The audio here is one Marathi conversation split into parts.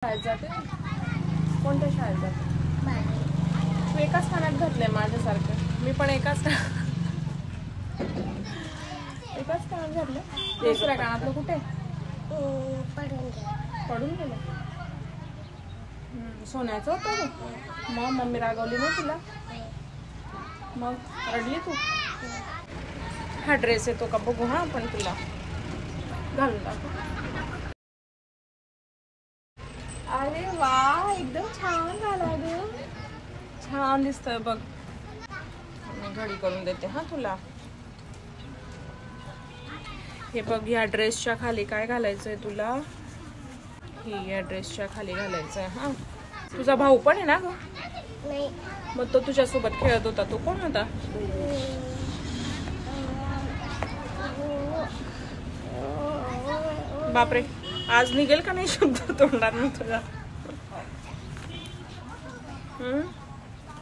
शाळेत जाते ना? कोणत्या शाळेत जाते? तू एकाच कानात घातलंय माझ्यासारखं. मी पण एकाच कानात घातलं. दुसऱ्या कानातलं कुठे पडून गेलं? सोन्याचं होतं ग. मग मम्मी रागवली ना तुला? मग रडली तू? हा ड्रेस येतो का बघू. हा पण तुला घालून टाकू. अरे वा, एकदम छान झाला ग. छान दिसतोय बघ. मी घडी करून देते हा तुला. हे बघ, या ड्रेसच्या खाली काय घालायचंय तुला? ही या ड्रेसच्या खाली घालायचंय. हा, तुझा भाऊ पण आहे ना ग? नाही. मग तो तुझ्यासोबत खेळत होता, तो कोण होता? बापरे, आज निघेल का नाही शब्द तोंडात मी तुझा?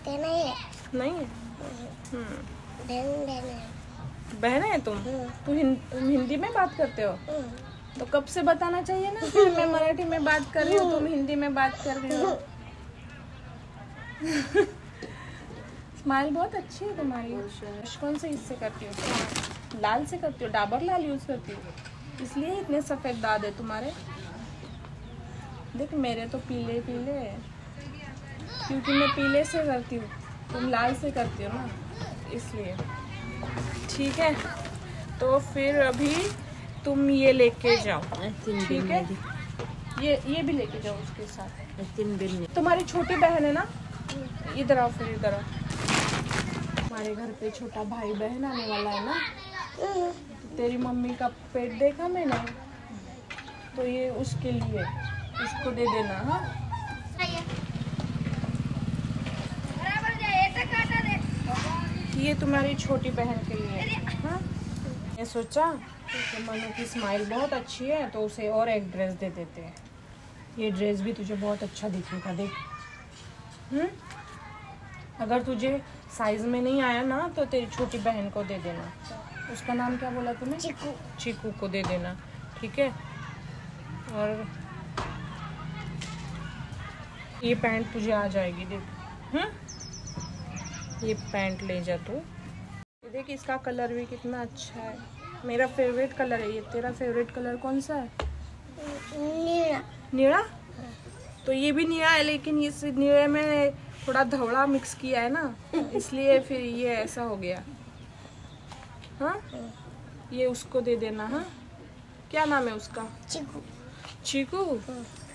ते नाही नहीं है. बहन है तुम? तुम हिंदी में बात करते हो? तो कब से बताना चाहिए ना कि मैं मराठी में बात कर रही हूँ, तुम हिंदी में बात कर रही हो. स्माइल बहुत अच्छी है तुम्हारी. कौन से इससे करती हो? लाल से करती हो? डाबर लाल यूज करती हो, इसलिए इतने सफेद दाग है तुम्हारे. देख मेरे तो पीले पीले है, क्योंकि मैं पीले से करती हूँ, तुम लाल से करती हो ना, इसलिए. ठीक है, तो फिर अभी तुम ये लेके जाओ. ठीक है, ये भी लेके जाओ उसके साथ. तुम्हारी छोटी बहन है ना? इधर आओ, फिर इधर आओ. हमारे घर पे छोटा भाई बहन आने वाला है ना. तेरी मम्मी का पेट देखा मैंने, तो ये उसके लिए, इसको दे देना. हाँ, ये तुम्हारी छोटी बहन के लिए. हाँ, मैं सोचा कि मनु की स्माइल बहुत अच्छी है, तो उसे और एक ड्रेस दे देते हैं. ये ड्रेस भी तुझे बहुत अच्छा दिखेगा, देख. अगर तुझे साइज में नहीं आया ना, तो तेरी छोटी बहन को दे देना. उसका नाम क्या बोला तूने? चीकू. चीकू को दे देना, ठीक है. और ये पैंट तुझे आ जाएगी, देख. ये पैंट ले जा तू. ये देख, इसका कलर भी कितना अच्छा है. मेरा फेवरेट कलर है ये. तेरा फेवरेट कलर कौन सा है? नीला. नीला? तो ये भी नीला है, लेकिन इस नीले में थोड़ा धवड़ा मिक्स किया है ना, इसलिए फिर ये ऐसा हो गया. हाँ, ये उसको दे देना. हाँ, क्या नाम है उसका? चीकू. चीकू?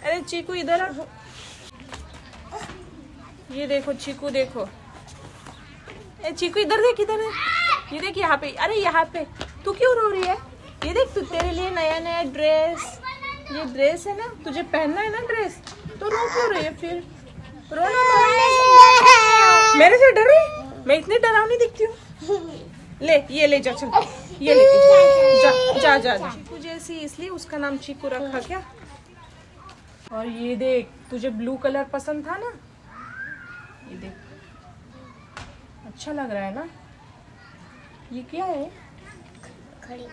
अरे चीकू इधर आ. ये देखो चीकू, देखो. ए चीकू इधर देख, इधर है. ये देख यहाँ पे. अरे यहाँ पे. तू क्यों रो रही है? ये देख, तू तेरे लिए नया नया ड्रेस, ये ड्रेस है ना, तुझे पहनना है ना ड्रेस, तो रो क्यों रही है फिर? रोना मेरे से डर रही? मैं इतनी डरावनी दिखती हूँ? ले, ये ले जा, चल ये ले जा. जा जा जा. चीकू जैसी, इसलिए उसका नाम चीकू रखा क्या? और ये देख, तुझे ब्लू कलर पसंद था ना, ये देख, अच्छा लग रहा है ना. ये क्या है? खड़ी.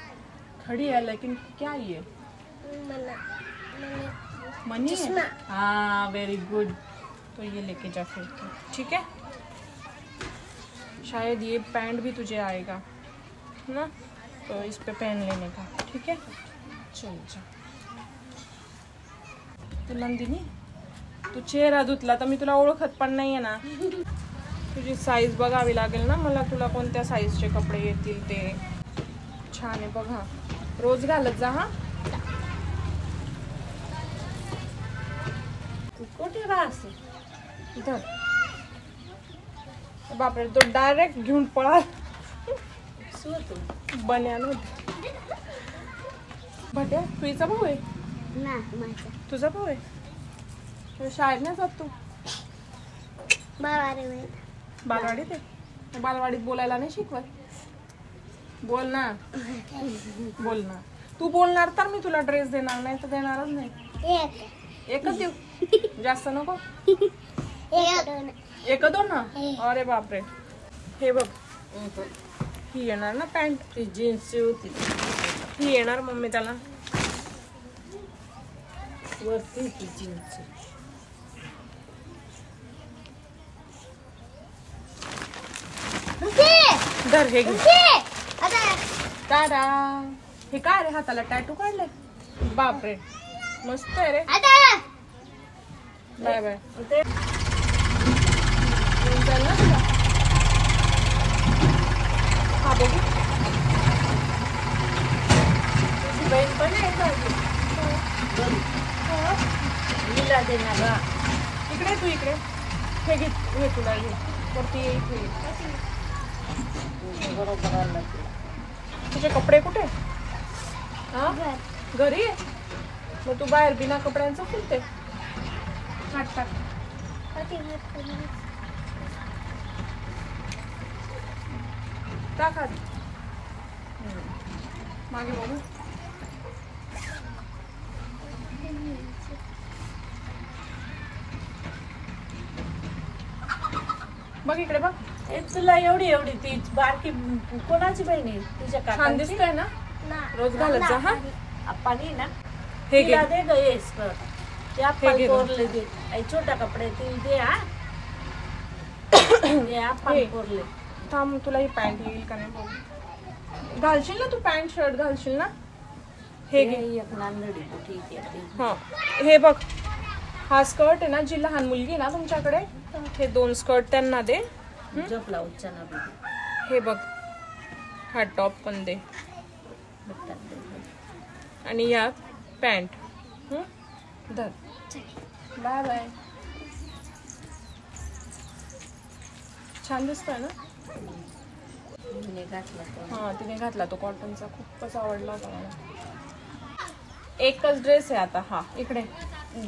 खड़ी है, लेकिन क्या ये? मनी है. हाँ, वेरी गुड. तो ये लेके जा फिर, ठीक है. शायद ये पैंट भी तुझे आएगा ना, तो इस पे पहन लेने का, ठीक है. चल जा. तू नंदिनी, तू चेहरा धुतला तर मी तुला ओळखत पण नाहीये ना. तुझी साईज बघावी लागेल ना मला, तुला कोणत्या साईजचे कपडे येतील ते. छान आहे बघ. हा, रोज घालत जा. हा, कुठे राहते? इधर. बापरे, तो डायरेक्ट घेऊन पळा. बन्यान होते. भट्या, तुझा भाऊ आहे ना? तुझा भाऊ आहे? शाळेत नाही जात तू? बालवाडीत आहे. बालवाडीत बोलायला नाही शिकवत? बोल ना, बोल ना. तू बोलणार तर मी तुला ड्रेस देणार, नाही तर देणारच नाही. एकच देऊ? जास्त नको? एक दोन ना? अरे बापरे. हे बघ, ही येणार ना पॅन्ट, जीन्सची होती, ही येणार मम्मी त्याला. वरती जीन्स. धर हे घे. आता टाटा. हे काय रे हाताला टॅटू काढले? बापरे मस्त आहे रे. आता बाय बाय. ते चल ना तुला. हा बघू. तुझी बहीण पण आहे का? लीला देणार ना. इकडे तू इकडे. हे घे हे तुला घे. वरती ये इथे. बरोबर आलं. तुझे कपडे कुठे? हा घरी आहे. मग तू बाहेर बिना कपड्यांचं फिरते. टाक टाक. टाक आधी. मागे बघू. बघ इकडे बघ. तुला एवढी एवढी ती बारकी कोणाची बहीण आहे? तुझ्या छान काकांची? दिसतोय ना. रोज घालत जा. हा पाणी ना हे घे. तिला दे ग हे स्कर्ट. ते आपण घे. कोरले दे. आई छोटा कपडे ती दे. हा हे आपण हे. कोरले. थांब तुला ही पॅन्ट येईल का नाही बघ. घालशील ना तू पॅन्ट शर्ट घालशील ना. हे घे. एक नांदडी ठीक आहे. हा हे बघ. हा स्कर्ट आहे ना जी लहान मुलगी आहे ना तुमच्याकडे हे 2 स्कर्ट त्यांना दे. जपला उच्चाना बी. हे बघ हा टॉप पण दे आणि या पॅन्ट. धर. Bye bye. छान दिसतोय ना. तिने घातला तो. हा तिने घातला तो कॉटनचा. खूपच आवडला होता मला. एकच ड्रेस आहे आता. हा इकडे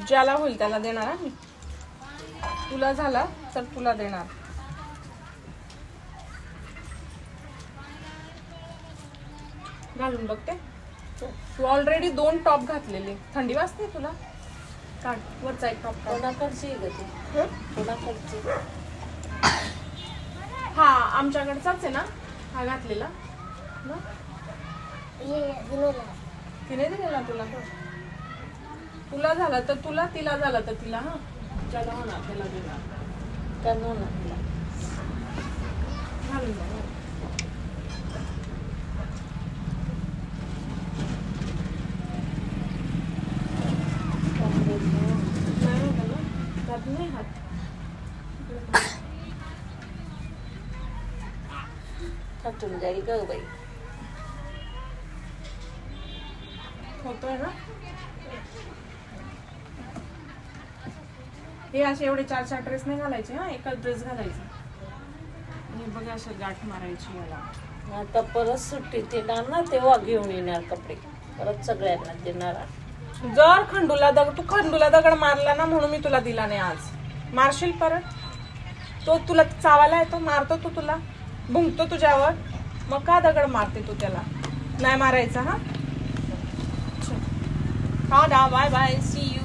ज्याला होईल त्याला देणार. हा मी तुला झाला तर तुला देणार. घालून बघते. तू ऑलरेडी 2 टॉप घातलेले. थंडी वाजते तुला. काढ वरचा एक टॉप काढ. कोणाकडची आहे ग ती? कोणाकडची? हा आमच्याकडचाच आहे ना हा घातलेला ना. तिने दिलेला तुला. तुला झाला तर तुला तिला झाला तर तिला. हा ज्याला होणार त्याला देणार. त्यांना ना तिला. घालून बघ. नाही होता ना. त्यात नाही हात. हटून जाईल ग बाई. होतोय ना. हे असे एवढे 4 ड्रेस नाही घालायचे. हा एकच ड्रेस घालायचा. हे बघा असं गाठ मारायची याला. आता परत सुट्टीत येणार ना तेव्हा घेऊन येणार कपडे. परत सगळ्यांना देणार. जर तू खंडूला दगड मारला ना म्हणून मी तुला दिला नाही आज. मारशील परत. तो तुला चावायला येतो. मारतो तो तुला. भुंकतो तुझ्यावर. मग का दगड मारते तू त्याला. नाही मारायचा. हा बाय बाय. C you.